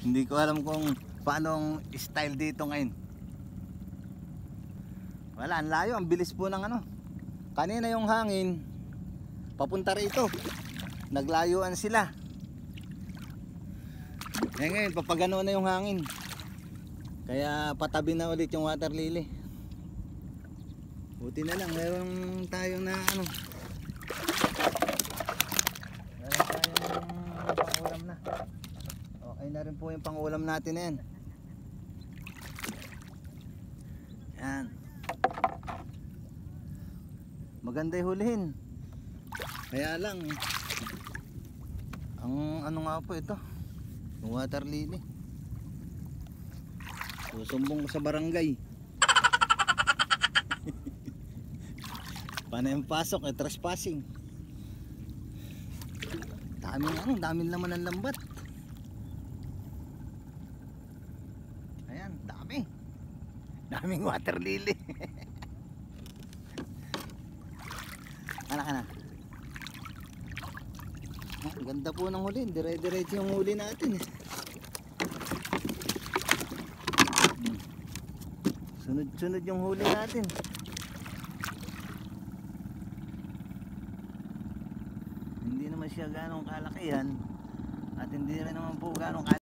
Hindi ko alam kung paano ang style dito ngayon. Wala, ang layo, ang bilis po ng ano. Kanina yung hangin papunta rito, naglayuan sila. Ngayon papagano na yung hangin, kaya patabi na ulit yung water lily. Buti na lang meron tayong na ano, meron tayong pangulam na. Okay na rin po yung pangulam natin na yan. Yan, maganda yung hulihin. Kaya lang ang ano nga po ito, yung water lily, susumbong ko sa barangay. Paano yung pasok, trespassing. Daming laman ng lambat. Ayan, daming water lily. Anak. Ang ganda po ng huli, dire-diretso yung huli natin. Sunod-sunod yung huli natin. Hindi naman siya ganong kalakihan at hindi rin naman po ganong